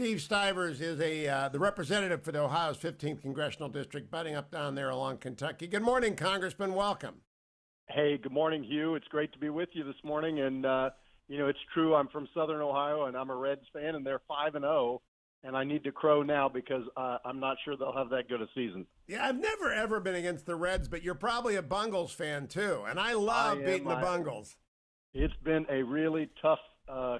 Steve Stivers is the representative for the Ohio's 15th Congressional District, butting up down there along Kentucky. Good morning, Congressman. Welcome. Hey, good morning, Hugh. It's great to be with you this morning. And, it's true. I'm from Southern Ohio, and I'm a Reds fan, and they're 5-0. And I need to crow now because I'm not sure they'll have that good a season. Yeah, I've never, ever been against the Reds, but you're probably a Bungles fan, too. And I love beating the Bungles. It's been a really tough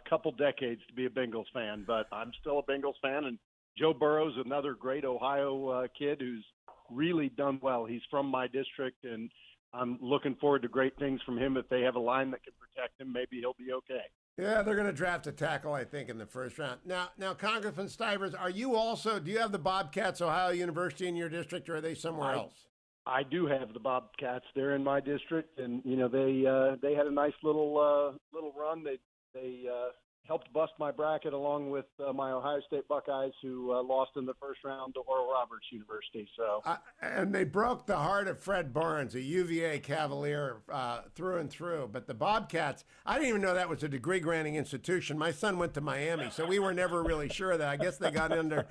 couple decades to be a Bengals fan, but I'm still a Bengals fan. And Joe Burrow's another great Ohio kid who's really done well. He's from my district, and I'm looking forward to great things from him. If they have a line that can protect him, maybe he'll be okay. Yeah, they're going to draft a tackle, I think, in the first round. Now, Congressman Stivers, do you have the Bobcats, Ohio University, in your district, or are they somewhere else? I do have the Bobcats. They're in my district, and they had a nice little run. They helped bust my bracket along with my Ohio State Buckeyes, who lost in the first round to Oral Roberts University. So, and they broke the heart of Fred Barnes, a UVA Cavalier, through and through. But the Bobcats, I didn't even know that was a degree-granting institution. My son went to Miami, so we were never really sure of that. I guess they got under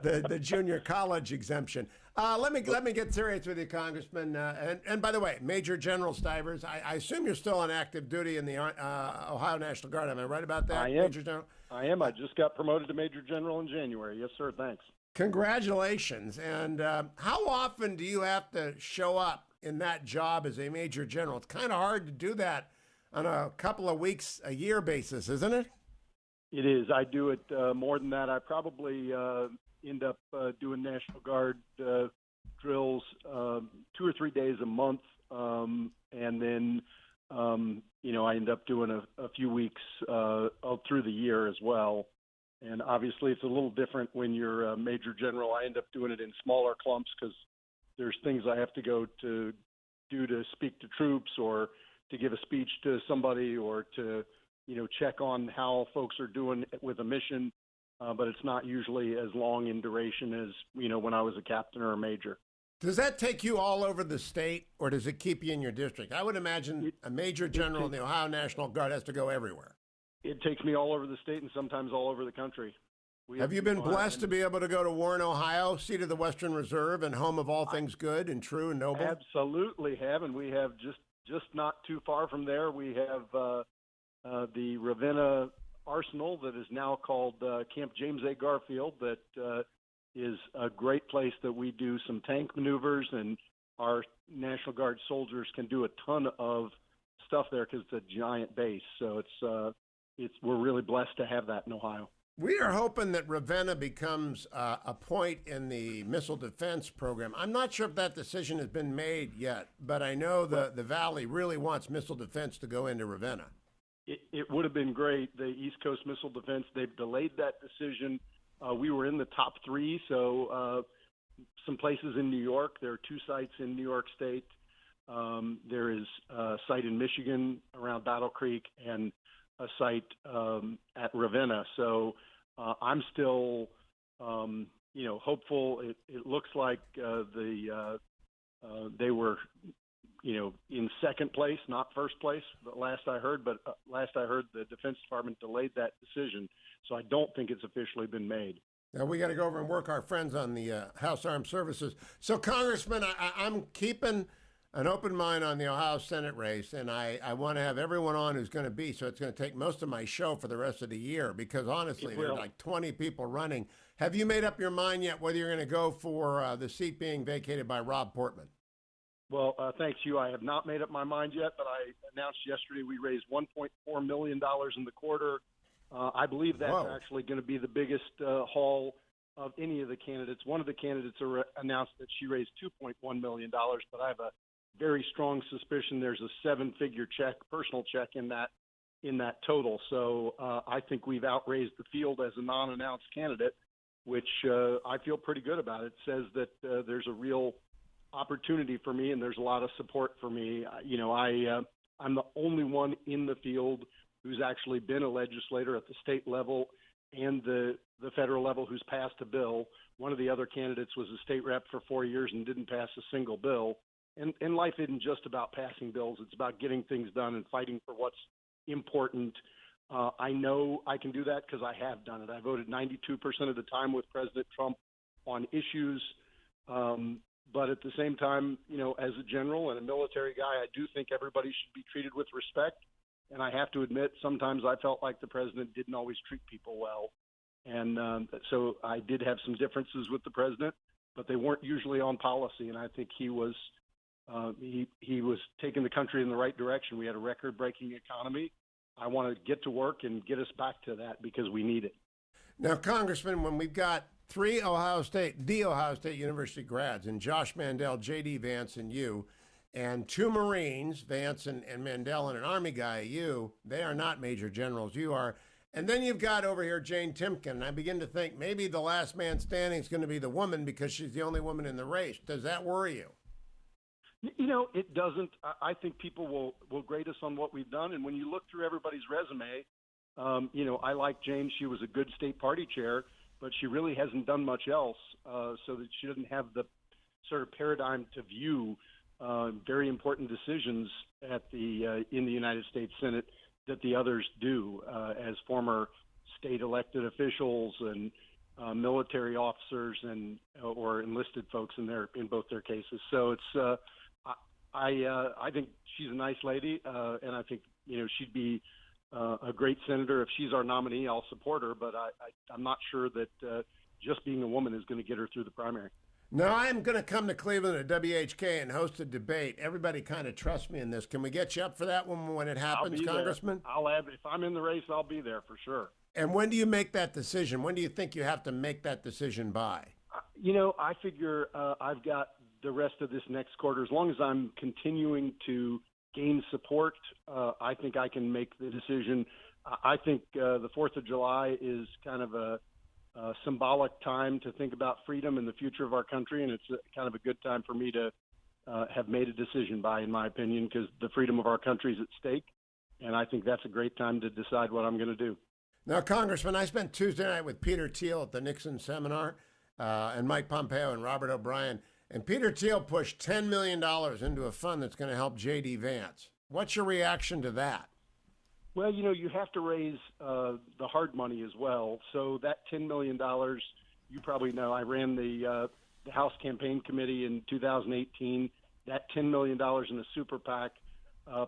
the junior college exemption. Let me get serious with you, Congressman. And by the way, Major General Stivers, I assume you're still on active duty in the Ohio National Guard. Am I right about that, I am. Major General? I am. I just got promoted to Major General in January. Yes, sir. Thanks. Congratulations. And how often do you have to show up in that job as a Major General? It's kind of hard to do that on a couple of weeks a year basis, isn't it? It is. I do it more than that. I probably end up doing National Guard drills 2 or 3 days a month, and then I end up doing a few weeks through the year as well. And obviously, it's a little different when you're a Major General. I end up doing it in smaller clumps because there's things I have to go to do to speak to troops or to give a speech to somebody or to check on how folks are doing with a mission. But it's not usually as long in duration as, when I was a captain or a major. Does that take you all over the state, or does it keep you in your district? I would imagine a Major General in the Ohio National Guard has to go everywhere. It takes me all over the state and sometimes all over the country. Have you been blessed to be able to go to Warren, Ohio, seat of the Western Reserve and home of all things good and true and noble? Absolutely have, and we have just not too far from there. We have the Ravenna Arsenal that is now called Camp James A. Garfield that is a great place that we do some tank maneuvers, and our National Guard soldiers can do a ton of stuff there because it's a giant base. So we're really blessed to have that in Ohio. We are hoping that Ravenna becomes a point in the missile defense program. I'm not sure if that decision has been made yet, but I know the Valley really wants missile defense to go into Ravenna. It would have been great. The East Coast Missile Defense, they've delayed that decision. We were in the top 3, so some places in New York. There are 2 sites in New York State. There is a site in Michigan around Battle Creek and a site at Ravenna. So I'm still, hopeful. It looks like they were in second place, not first place, last I heard. But last I heard, the Defense Department delayed that decision, so I don't think it's officially been made. Now we got to go over and work our friends on the House Armed Services. So, Congressman, I'm keeping an open mind on the Ohio Senate race, and I want to have everyone on who's going to be, so it's going to take most of my show for the rest of the year because, honestly, there's like 20 people running. Have you made up your mind yet whether you're going to go for the seat being vacated by Rob Portman? Well, thanks, Hugh. I have not made up my mind yet, but I announced yesterday we raised $1.4 million in the quarter. I believe that's actually going to be the biggest haul of any of the candidates. One of the candidates announced that she raised $2.1 million, but I have a very strong suspicion there's a 7-figure personal check in that total. So I think we've outraised the field as a non-announced candidate, which I feel pretty good about. It says that there's a real opportunity for me, and there's a lot of support for me. I'm the only one in the field who's actually been a legislator at the state level and the federal level who's passed a bill. One of the other candidates was a state rep for 4 years and didn't pass a single bill. And life isn't just about passing bills. It's about getting things done and fighting for what's important I know I can do that because I have done it. I voted 92% of the time with President Trump on issues. But at the same time, as a general and a military guy, I do think everybody should be treated with respect. And I have to admit, sometimes I felt like the president didn't always treat people well. And so I did have some differences with the president, but they weren't usually on policy. And I think he was taking the country in the right direction. We had a record-breaking economy. I want to get to work and get us back to that because we need it. Now, Congressman, when we've got the Ohio State University grads, and Josh Mandel, J.D. Vance, and you, and two Marines, Vance and Mandel, and an Army guy, you, they are not major generals. You are. And then you've got over here Jane Timken, and I begin to think maybe the last man standing is going to be the woman because she's the only woman in the race. Does that worry you? It doesn't. I think people will grade us on what we've done. And when you look through everybody's resume, I like Jane. She was a good state party chair, but she really hasn't done much else, so that she doesn't have the sort of paradigm to view very important decisions in the United States Senate that the others do as former state elected officials and military officers and or enlisted folks in both their cases. So it's I think she's a nice lady, and I think she'd be a great senator. If she's our nominee, I'll support her. But I'm not sure that just being a woman is going to get her through the primary. No, I'm going to come to Cleveland at WHK and host a debate. Everybody kind of trusts me in this. Can we get you up for that when it happens, Congressman? If I'm in the race, I'll be there for sure. And when do you make that decision? When do you think you have to make that decision by? I figure I've got the rest of this next quarter. As long as I'm continuing to gain support, I think I can make the decision. I think the 4th of July is kind of a symbolic time to think about freedom and the future of our country, and it's kind of a good time for me to have made a decision by, in my opinion, because the freedom of our country is at stake, and I think that's a great time to decide what I'm going to do. Now, Congressman, I spent Tuesday night with Peter Thiel at the Nixon seminar, and Mike Pompeo and Robert O'Brien, and Peter Thiel pushed $10 million into a fund that's going to help J.D. Vance. What's your reaction to that? Well, you have to raise the hard money as well. So that $10 million, you probably know, I ran the House Campaign Committee in 2018. That $10 million in a super PAC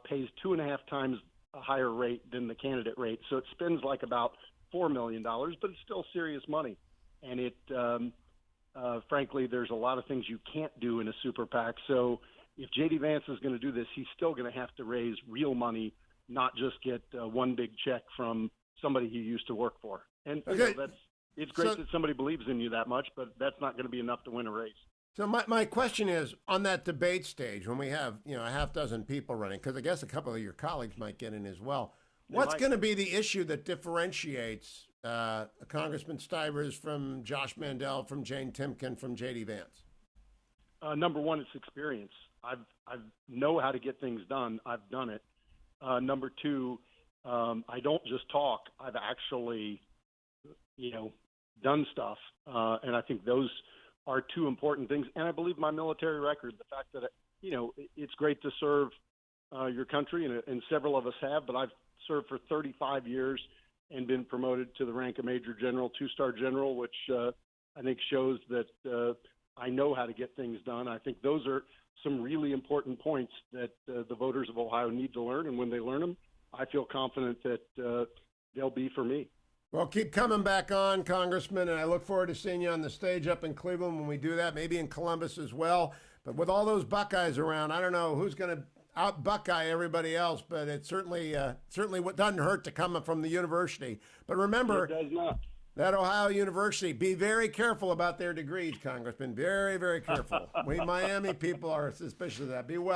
pays 2.5 times a higher rate than the candidate rate. So it spends like about $4 million, but it's still serious money. And it, frankly, there's a lot of things you can't do in a super PAC. So if J.D. Vance is going to do this, he's still going to have to raise real money, not just get one big check from somebody he used to work for. And okay. It's great that somebody believes in you that much, but that's not going to be enough to win a race. So my question is, on that debate stage, when we have a half dozen people running, because I guess a couple of your colleagues might get in as well, what's going to be the issue that differentiates Congressman Stivers from Josh Mandel, from Jane Timken, from J.D. Vance? Number one, it's experience. I know how to get things done. I've done it. Number two, I don't just talk. I've actually, done stuff. And I think those are two important things. And I believe my military record, the fact that, it's great to serve your country, and several of us have, but I've served for 35 years and been promoted to the rank of Major General, 2-star general, which I think shows that I know how to get things done. I think those are some really important points that the voters of Ohio need to learn. And when they learn them, I feel confident that they'll be for me. Well, keep coming back on, Congressman, and I look forward to seeing you on the stage up in Cleveland when we do that, maybe in Columbus as well. But with all those Buckeyes around, I don't know who's going to out-Buckeye everybody else, but it certainly doesn't hurt to come from the university. But remember, it does not. That Ohio University, be very careful about their degrees, Congressman. Very, very careful. We Miami people are suspicious of that. Be well.